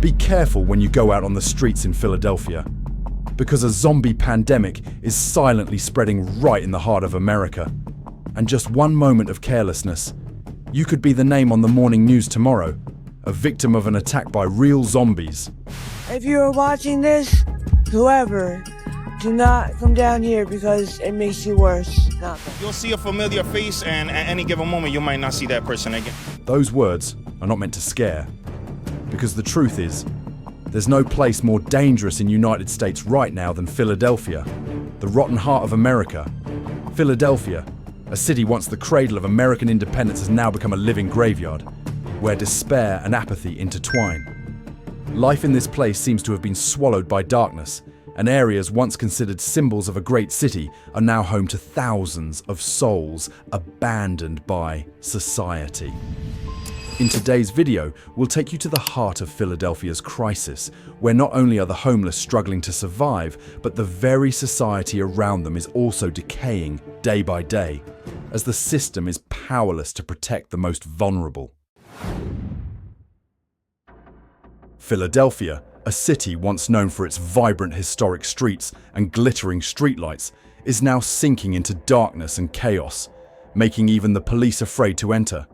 Be careful when you go out on the streets in Philadelphia, because a zombie pandemic is silently spreading right in the heart of America. And just one moment of carelessness, you could be the name on the morning news tomorrow, a victim of an attack by real zombies. If you are watching this, whoever, do not come down here because it makes you worse. Nothing. You'll see a familiar face, and at any given moment, you might not see that person again. Those words are not meant to scare, because the truth is, there's no place more dangerous in the United States right now than Philadelphia, the rotten heart of America. Philadelphia, a city once the cradle of American independence, has now become a living graveyard, where despair and apathy intertwine. Life in this place seems to have been swallowed by darkness, and areas once considered symbols of a great city are now home to thousands of souls abandoned by society. In today's video, we'll take you to the heart of Philadelphia's crisis, where not only are the homeless struggling to survive, but the very society around them is also decaying day by day, as the system is powerless to protect the most vulnerable. Philadelphia, a city once known for its vibrant historic streets and glittering streetlights, is now sinking into darkness and chaos, making even the police afraid to enter.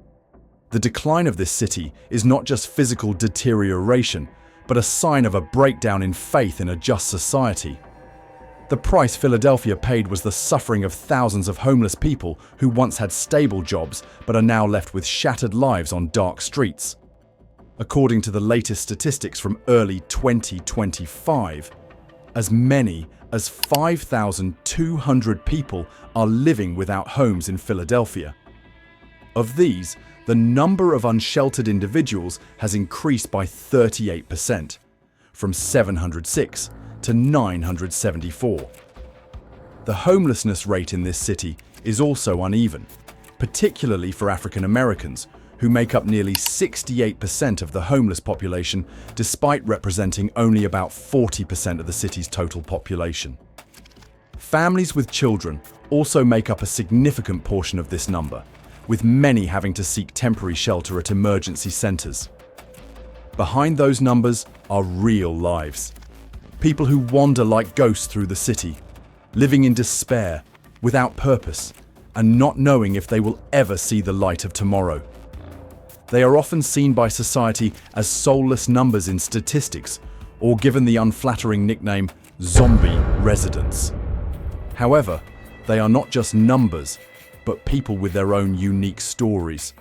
The decline of this city is not just physical deterioration, but a sign of a breakdown in faith in a just society. The price Philadelphia paid was the suffering of thousands of homeless people who once had stable jobs but are now left with shattered lives on dark streets. According to the latest statistics from early 2025, as many as 5,200 people are living without homes in Philadelphia. Of these, the number of unsheltered individuals has increased by 38%, from 706 to 974. The homelessness rate in this city is also uneven, particularly for African Americans, who make up nearly 68% of the homeless population, despite representing only about 40% of the city's total population. Families with children also make up a significant portion of this number, with many having to seek temporary shelter at emergency centers. Behind those numbers are real lives. People who wander like ghosts through the city, living in despair, without purpose, and not knowing if they will ever see the light of tomorrow. They are often seen by society as soulless numbers in statistics, or given the unflattering nickname zombie residents. However, they are not just numbers, but people with their own unique stories.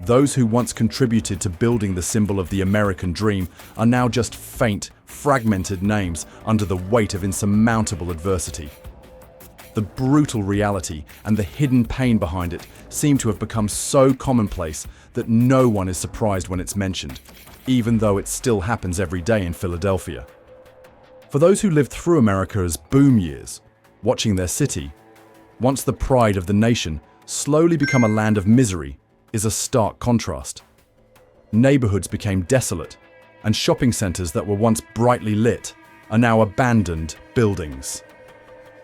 Those who once contributed to building the symbol of the American dream are now just faint, fragmented names under the weight of insurmountable adversity. The brutal reality and the hidden pain behind it seem to have become so commonplace that no one is surprised when it's mentioned, even though it still happens every day in Philadelphia. For those who lived through America's boom years, watching their city, once the pride of the nation, slowly become a land of misery is a stark contrast. Neighborhoods became desolate, and shopping centers that were once brightly lit are now abandoned buildings.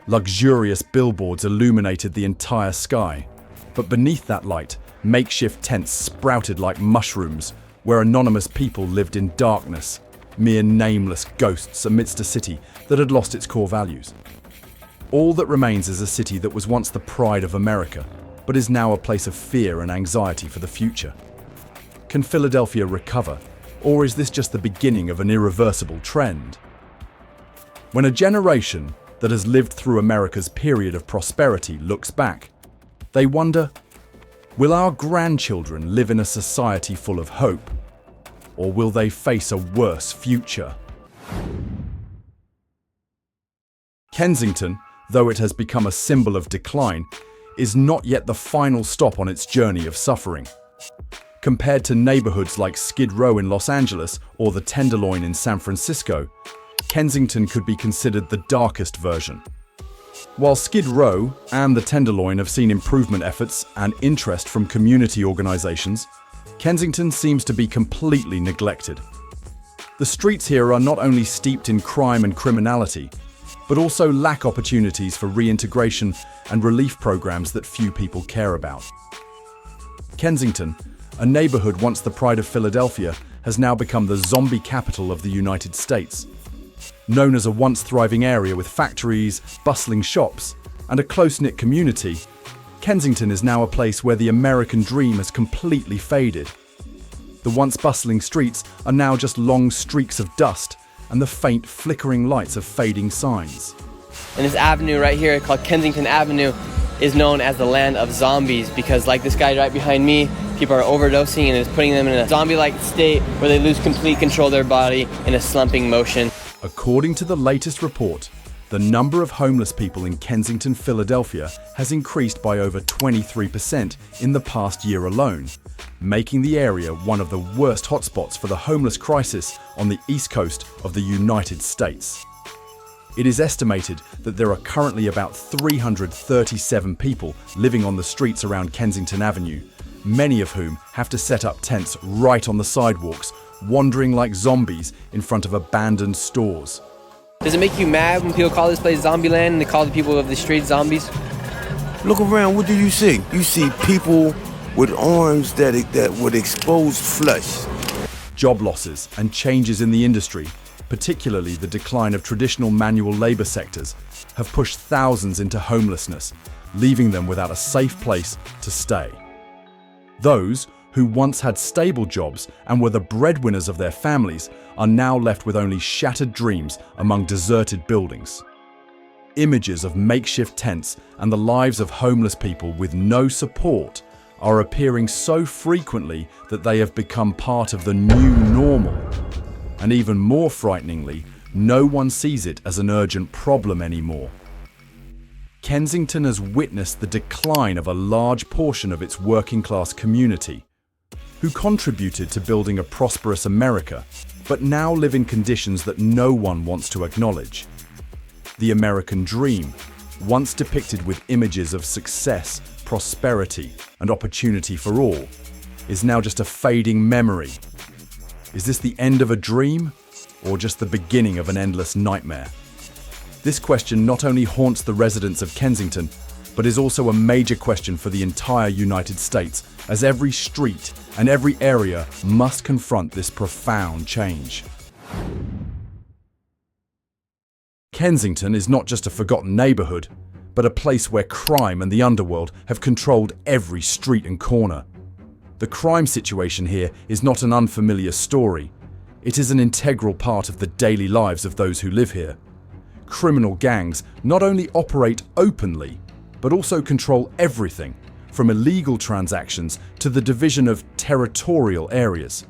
Luxurious billboards illuminated the entire sky, but beneath that light, makeshift tents sprouted like mushrooms, where anonymous people lived in darkness, mere nameless ghosts amidst a city that had lost its core values. All that remains is a city that was once the pride of America, but is now a place of fear and anxiety for the future. Can Philadelphia recover, or is this just the beginning of an irreversible trend? When a generation that has lived through America's period of prosperity looks back, they wonder, will our grandchildren live in a society full of hope, or will they face a worse future? Kensington, though it has become a symbol of decline, is not yet the final stop on its journey of suffering. Compared to neighborhoods like Skid Row in Los Angeles or the Tenderloin in San Francisco, Kensington could be considered the darkest version. While Skid Row and the Tenderloin have seen improvement efforts and interest from community organizations, Kensington seems to be completely neglected. The streets here are not only steeped in crime and criminality, but also lack opportunities for reintegration and relief programs that few people care about. Kensington, a neighborhood once the pride of Philadelphia, has now become the zombie capital of the United States. Known as a once thriving area with factories, bustling shops, and a close-knit community, Kensington is now a place where the American dream has completely faded. The once bustling streets are now just long streaks of dust and the faint flickering lights of fading signs. And this avenue right here called Kensington Avenue is known as the land of zombies because, like this guy right behind me, people are overdosing and it's putting them in a zombie-like state where they lose complete control of their body in a slumping motion. According to the latest report, the number of homeless people in Kensington, Philadelphia has increased by over 23% in the past year alone, making the area one of the worst hotspots for the homeless crisis on the east coast of the United States. It is estimated that there are currently about 337 people living on the streets around Kensington Avenue, many of whom have to set up tents right on the sidewalks, wandering like zombies in front of abandoned stores. Does it make you mad when people call this place Zombieland and they call the people of the street zombies? Look around, what do you see? You see people with arms that would expose flesh. Job losses and changes in the industry, particularly the decline of traditional manual labor sectors, have pushed thousands into homelessness, leaving them without a safe place to stay. Those who once had stable jobs and were the breadwinners of their families are now left with only shattered dreams among deserted buildings. Images of makeshift tents and the lives of homeless people with no support are appearing so frequently that they have become part of the new normal. And even more frighteningly, no one sees it as an urgent problem anymore. Kensington has witnessed the decline of a large portion of its working-class community, who contributed to building a prosperous America, but now live in conditions that no one wants to acknowledge. The American dream, once depicted with images of success, prosperity, and opportunity for all, is now just a fading memory. Is this the end of a dream, or just the beginning of an endless nightmare? This question not only haunts the residents of Kensington, but is also a major question for the entire United States, as every street and every area must confront this profound change. Kensington is not just a forgotten neighborhood, but a place where crime and the underworld have controlled every street and corner. The crime situation here is not an unfamiliar story. It is an integral part of the daily lives of those who live here. Criminal gangs not only operate openly, but also control everything, from illegal transactions to the division of territorial areas.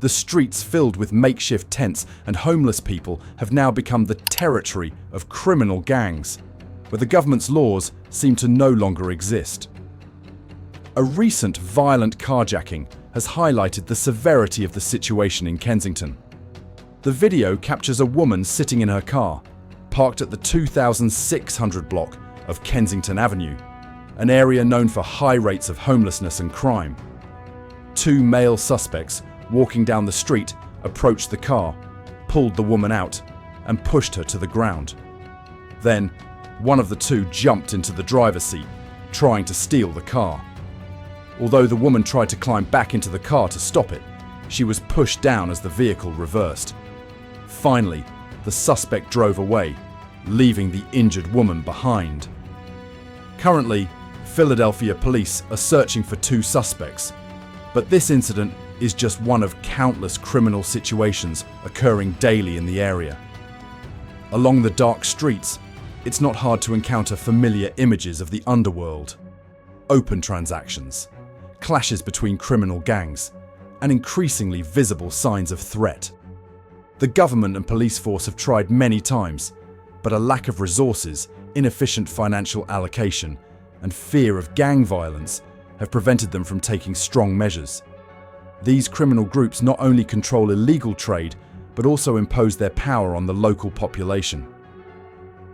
The streets filled with makeshift tents and homeless people have now become the territory of criminal gangs, where the government's laws seem to no longer exist. A recent violent carjacking has highlighted the severity of the situation in Kensington. The video captures a woman sitting in her car, parked at the 2600 block of Kensington Avenue, an area known for high rates of homelessness and crime. Two male suspects walking down the street approached the car, pulled the woman out, and pushed her to the ground. Then, one of the two jumped into the driver's seat, trying to steal the car. Although the woman tried to climb back into the car to stop it, she was pushed down as the vehicle reversed. Finally, the suspect drove away, leaving the injured woman behind. Currently, Philadelphia police are searching for two suspects, but this incident is just one of countless criminal situations occurring daily in the area. Along the dark streets, it's not hard to encounter familiar images of the underworld. Open transactions, clashes between criminal gangs, and increasingly visible signs of threat. The government and police force have tried many times, but a lack of resources, inefficient financial allocation, and fear of gang violence have prevented them from taking strong measures. These criminal groups not only control illegal trade, but also impose their power on the local population.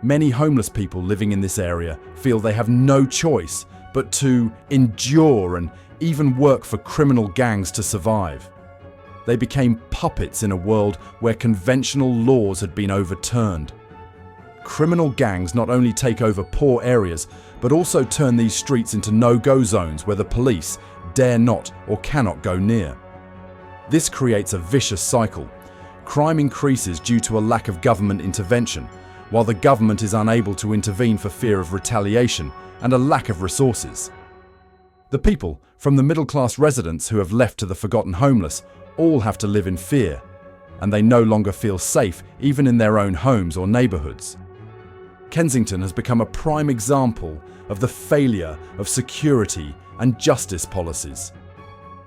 Many homeless people living in this area feel they have no choice but to endure and even work for criminal gangs to survive. They became puppets in a world where conventional laws had been overturned. Criminal gangs not only take over poor areas, but also turn these streets into no-go zones where the police dare not or cannot go near. This creates a vicious cycle. Crime increases due to a lack of government intervention, while the government is unable to intervene for fear of retaliation and a lack of resources. The people, from the middle-class residents who have left to the forgotten homeless, all have to live in fear, and they no longer feel safe even in their own homes or neighborhoods. Kensington has become a prime example of the failure of security and justice policies.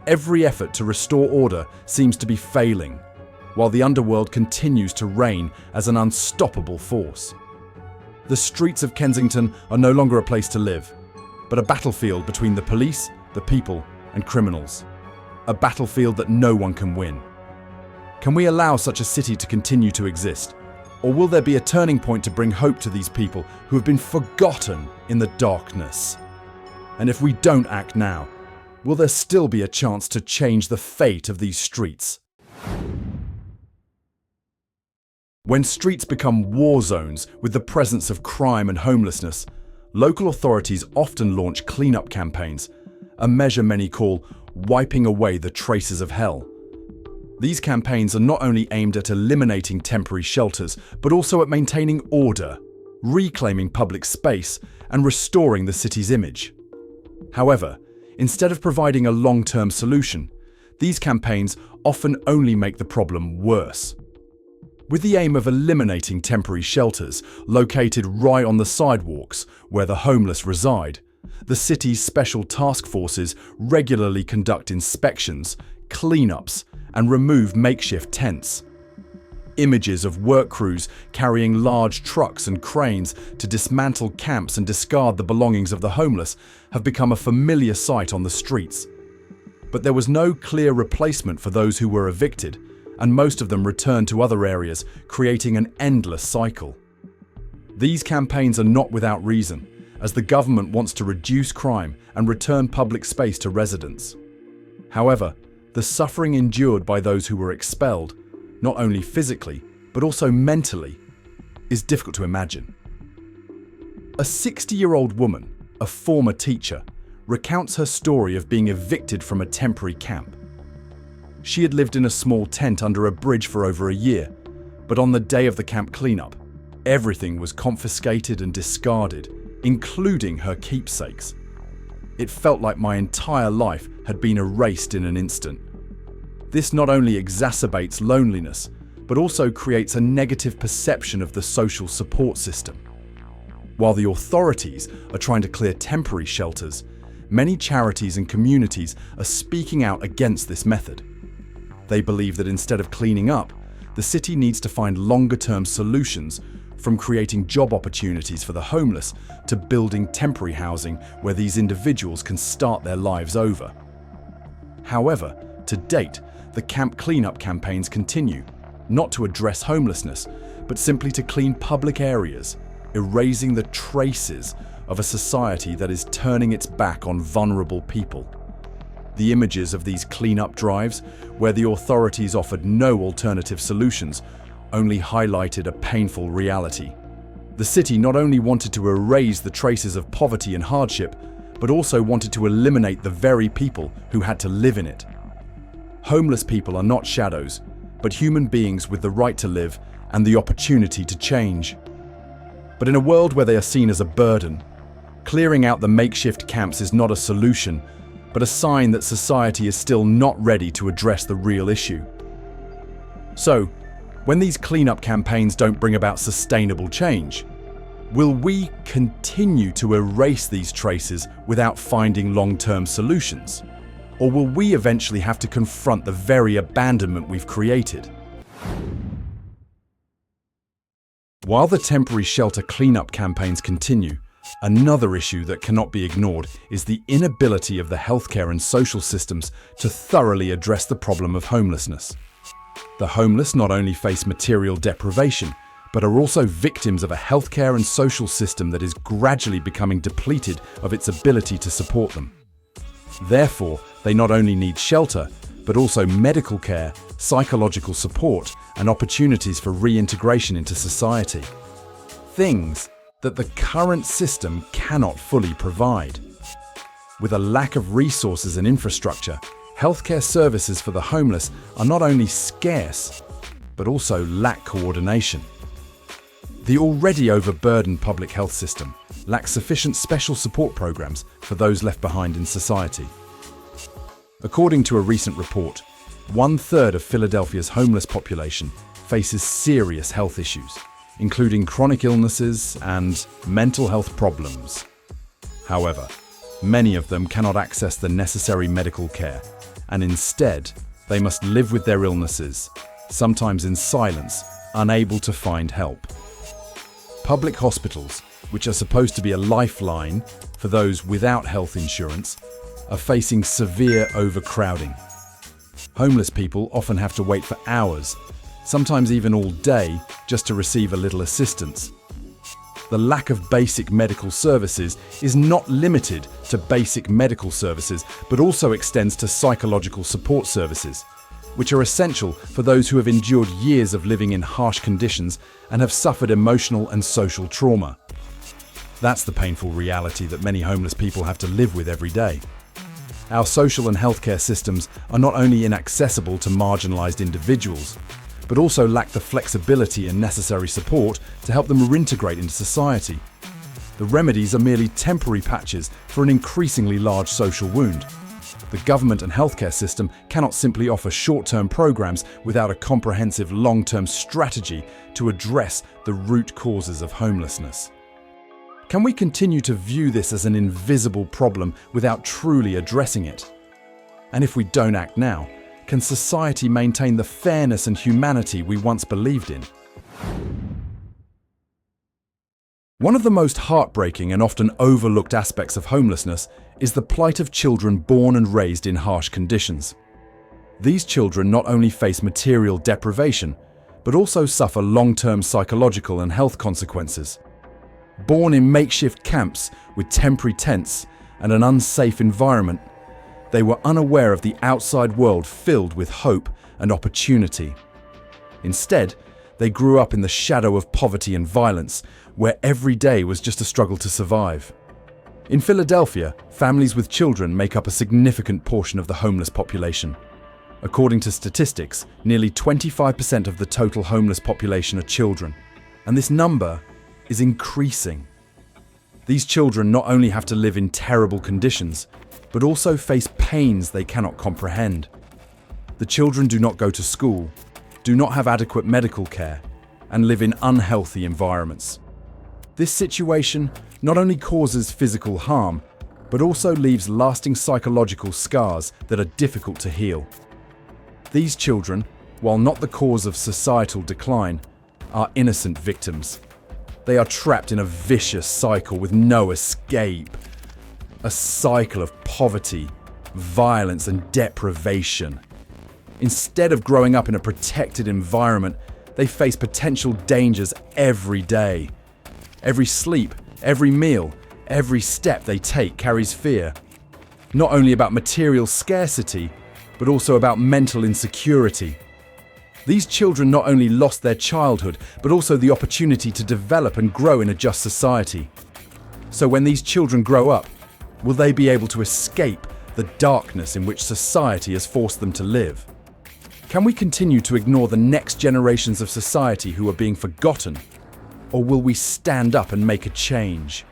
Every effort to restore order seems to be failing, while the underworld continues to reign as an unstoppable force. The streets of Kensington are no longer a place to live, but a battlefield between the police, the people, and criminals. A battlefield that no one can win. Can we allow such a city to continue to exist? Or will there be a turning point to bring hope to these people who have been forgotten in the darkness? And if we don't act now, will there still be a chance to change the fate of these streets? When streets become war zones with the presence of crime and homelessness, local authorities often launch cleanup campaigns, a measure many call wiping away the traces of hell. These campaigns are not only aimed at eliminating temporary shelters, but also at maintaining order, reclaiming public space, and restoring the city's image. However, instead of providing a long-term solution, these campaigns often only make the problem worse. With the aim of eliminating temporary shelters located right on the sidewalks where the homeless reside, the city's special task forces regularly conduct inspections, cleanups, and remove makeshift tents. Images of work crews carrying large trucks and cranes to dismantle camps and discard the belongings of the homeless have become a familiar sight on the streets. But there was no clear replacement for those who were evicted, and most of them returned to other areas, creating an endless cycle. These campaigns are not without reason, as the government wants to reduce crime and return public space to residents. However, the suffering endured by those who were expelled, not only physically, but also mentally, is difficult to imagine. A 60-year-old woman, a former teacher, recounts her story of being evicted from a temporary camp. She had lived in a small tent under a bridge for over a year, but on the day of the camp cleanup, everything was confiscated and discarded, including her keepsakes. It felt like my entire life had been erased in an instant. This not only exacerbates loneliness, but also creates a negative perception of the social support system. While the authorities are trying to clear temporary shelters, many charities and communities are speaking out against this method. They believe that instead of cleaning up, the city needs to find longer-term solutions, from creating job opportunities for the homeless to building temporary housing where these individuals can start their lives over. However, to date, the camp cleanup campaigns continue, not to address homelessness, but simply to clean public areas, erasing the traces of a society that is turning its back on vulnerable people. The images of these cleanup drives, where the authorities offered no alternative solutions, only highlighted a painful reality. The city not only wanted to erase the traces of poverty and hardship, but also wanted to eliminate the very people who had to live in it. Homeless people are not shadows, but human beings with the right to live and the opportunity to change. But in a world where they are seen as a burden, clearing out the makeshift camps is not a solution, but a sign that society is still not ready to address the real issue. So, when these cleanup campaigns don't bring about sustainable change, will we continue to erase these traces without finding long-term solutions? Or will we eventually have to confront the very abandonment we've created? While the temporary shelter cleanup campaigns continue, another issue that cannot be ignored is the inability of the healthcare and social systems to thoroughly address the problem of homelessness. The homeless not only face material deprivation, but are also victims of a healthcare and social system that is gradually becoming depleted of its ability to support them. Therefore, they not only need shelter, but also medical care, psychological support, and opportunities for reintegration into society. Things that the current system cannot fully provide. With a lack of resources and infrastructure, Healthcare services for the homeless are not only scarce, but also lack coordination. The already overburdened public health system lacks sufficient special support programs for those left behind in society. According to a recent report, 1/3 of Philadelphia's homeless population faces serious health issues, including chronic illnesses and mental health problems. However, many of them cannot access the necessary medical care, and instead, they must live with their illnesses, sometimes in silence, unable to find help. Public hospitals, which are supposed to be a lifeline for those without health insurance, are facing severe overcrowding. Homeless people often have to wait for hours, sometimes even all day, just to receive a little assistance. The lack of basic medical services is not limited to basic medical services, but also extends to psychological support services, which are essential for those who have endured years of living in harsh conditions and have suffered emotional and social trauma. That's the painful reality that many homeless people have to live with every day. Our social and healthcare systems are not only inaccessible to marginalized individuals, but also lack the flexibility and necessary support to help them reintegrate into society. The remedies are merely temporary patches for an increasingly large social wound. The government and healthcare system cannot simply offer short-term programs without a comprehensive long-term strategy to address the root causes of homelessness. Can we continue to view this as an invisible problem without truly addressing it? And if we don't act now, can society maintain the fairness and humanity we once believed in? One of the most heartbreaking and often overlooked aspects of homelessness is the plight of children born and raised in harsh conditions. These children not only face material deprivation, but also suffer long-term psychological and health consequences. Born in makeshift camps with temporary tents and an unsafe environment, they were unaware of the outside world filled with hope and opportunity. Instead, they grew up in the shadow of poverty and violence, where every day was just a struggle to survive. In Philadelphia, families with children make up a significant portion of the homeless population. According to statistics, nearly 25% of the total homeless population are children, and this number is increasing. These children not only have to live in terrible conditions, but also face pains they cannot comprehend. The children do not go to school, do not have adequate medical care, and live in unhealthy environments. This situation not only causes physical harm, but also leaves lasting psychological scars that are difficult to heal. These children, while not the cause of societal decline, are innocent victims. They are trapped in a vicious cycle with no escape. A cycle of poverty, violence, and deprivation. Instead of growing up in a protected environment, they face potential dangers every day. Every sleep, every meal, every step they take carries fear. Not only about material scarcity, but also about mental insecurity. These children not only lost their childhood, but also the opportunity to develop and grow in a just society. So when these children grow up, will they be able to escape the darkness in which society has forced them to live? Can we continue to ignore the next generations of society who are being forgotten? Or will we stand up and make a change?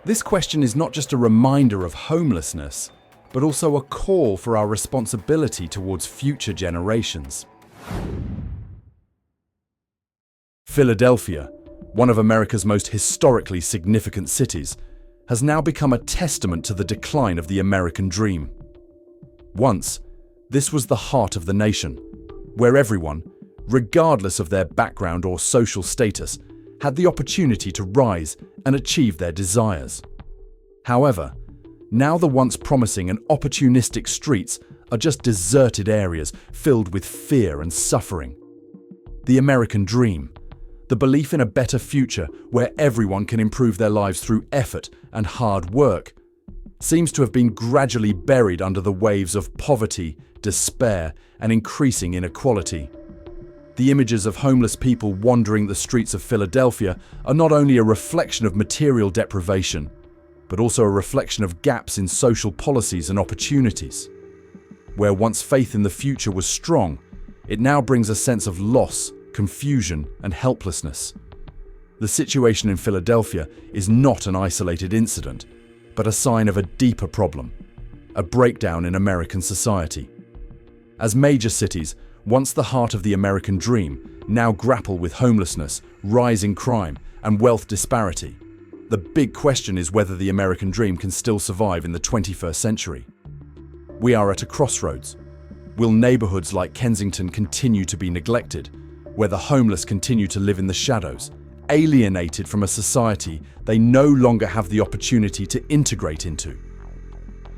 This question is not just a reminder of homelessness, but also a call for our responsibility towards future generations. Philadelphia, one of America's most historically significant cities, has now become a testament to the decline of the American dream. Once, this was the heart of the nation, where everyone, regardless of their background or social status, had the opportunity to rise and achieve their desires. However, now the once promising and opportunistic streets are just deserted areas filled with fear and suffering. The American dream, the belief in a better future where everyone can improve their lives through effort and hard work, seems to have been gradually buried under the waves of poverty, despair, and increasing inequality. The images of homeless people wandering the streets of Philadelphia are not only a reflection of material deprivation, but also a reflection of gaps in social policies and opportunities. where once faith in the future was strong, it now brings a sense of loss, confusion, and helplessness. The situation in Philadelphia is not an isolated incident, but a sign of a deeper problem, a breakdown in American society. As major cities, once the heart of the American dream, now grapple with homelessness, rising crime, and wealth disparity. The big question is whether the American dream can still survive in the 21st century. We are at a crossroads. Will neighborhoods like Kensington continue to be neglected, where the homeless continue to live in the shadows, alienated from a society they no longer have the opportunity to integrate into?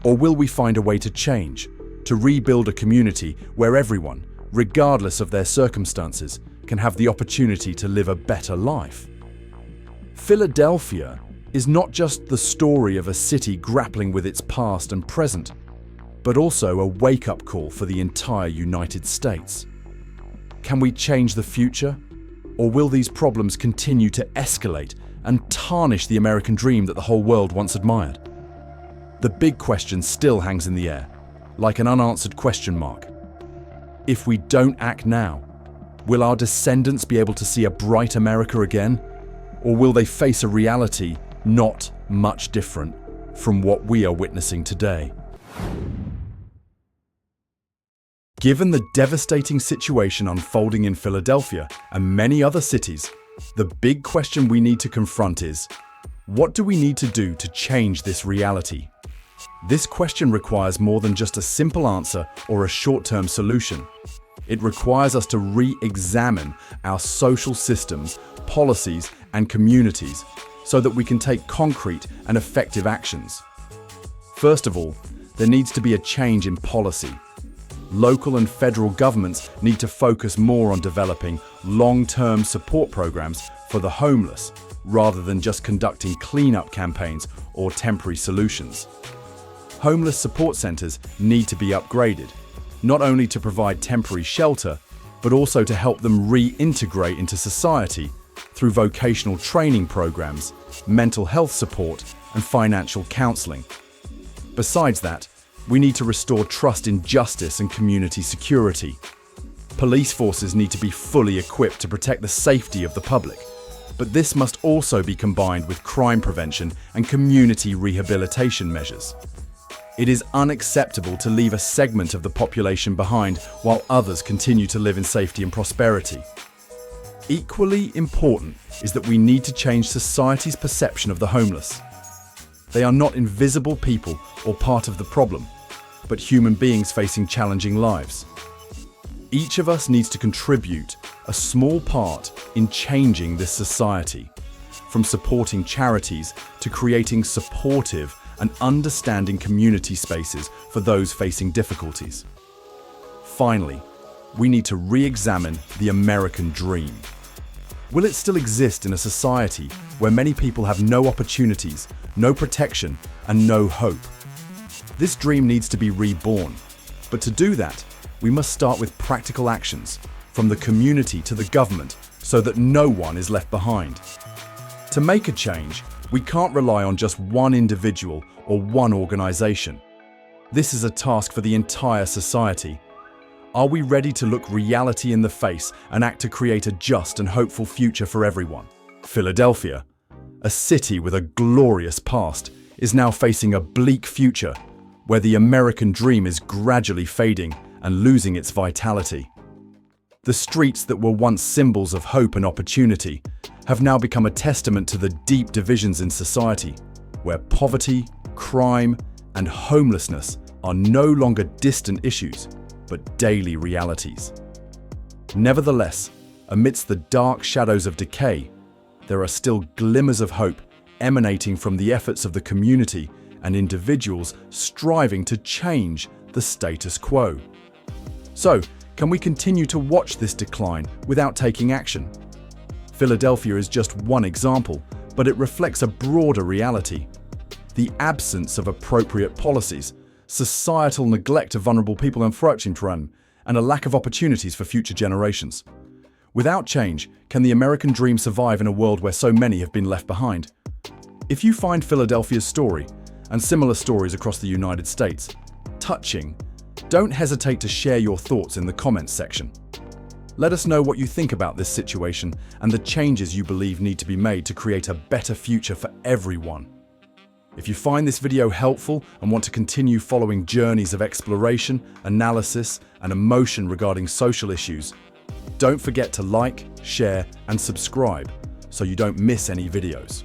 Or will we find a way to change, to rebuild a community where everyone, regardless of their circumstances, can have the opportunity to live a better life? Philadelphia is not just the story of a city grappling with its past and present, but also a wake-up call for the entire United States. Can we change the future? Or will these problems continue to escalate and tarnish the American dream that the whole world once admired? The big question still hangs in the air, like an unanswered question mark. If we don't act now, will our descendants be able to see a bright America again? Or will they face a reality not much different from what we are witnessing today? Given the devastating situation unfolding in Philadelphia and many other cities, the big question we need to confront is, what do we need to do to change this reality? This question requires more than just a simple answer or a short-term solution. It requires us to re-examine our social systems, policies, and communities so that we can take concrete and effective actions. First of all, there needs to be a change in policy. Local and federal governments need to focus more on developing long-term support programs for the homeless, rather than just conducting cleanup campaigns or temporary solutions. Homeless support centers need to be upgraded, not only to provide temporary shelter, but also to help them reintegrate into society through vocational training programs, mental health support, and financial counseling. Besides that, we need to restore trust in justice and community security. Police forces need to be fully equipped to protect the safety of the public, but this must also be combined with crime prevention and community rehabilitation measures. It is unacceptable to leave a segment of the population behind while others continue to live in safety and prosperity. Equally important is that we need to change society's perception of the homeless. They are not invisible people or part of the problem, but human beings facing challenging lives. Each of us needs to contribute a small part in changing this society, from supporting charities to creating supportive and understanding community spaces for those facing difficulties. Finally, we need to re-examine the American dream. Will it still exist in a society where many people have no opportunities, no protection, and no hope? This dream needs to be reborn, but to do that, we must start with practical actions, from the community to the government, so that no one is left behind. To make a change, we can't rely on just one individual or one organization. This is a task for the entire society. Are we ready to look reality in the face and act to create a just and hopeful future for everyone? Philadelphia, a city with a glorious past, is now facing a bleak future where the American dream is gradually fading and losing its vitality. The streets that were once symbols of hope and opportunity have now become a testament to the deep divisions in society, where poverty, crime, and homelessness are no longer distant issues, but daily realities. Nevertheless, amidst the dark shadows of decay, there are still glimmers of hope emanating from the efforts of the community and individuals striving to change the status quo. So, can we continue to watch this decline without taking action? Philadelphia is just one example, but it reflects a broader reality. The absence of appropriate policies, societal neglect of vulnerable people and a lack of opportunities for future generations. Without change, can the American dream survive in a world where so many have been left behind? If you find Philadelphia's story, and similar stories across the United States, touching Don't hesitate to share your thoughts in the comments section. Let us know what you think about this situation and the changes you believe need to be made to create a better future for everyone. If you find this video helpful and want to continue following journeys of exploration, analysis, and emotion regarding social issues, don't forget to like, share, and subscribe so you don't miss any videos.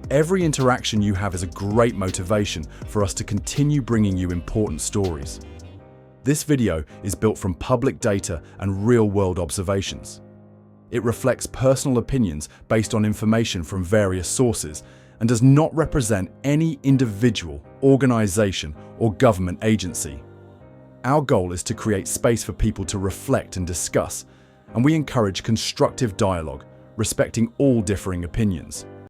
Every interaction you have is a great motivation for us to continue bringing you important stories. This video is built from public data and real-world observations. It reflects personal opinions based on information from various sources and does not represent any individual, organization, or government agency. Our goal is to create space for people to reflect and discuss, and we encourage constructive dialogue, respecting all differing opinions.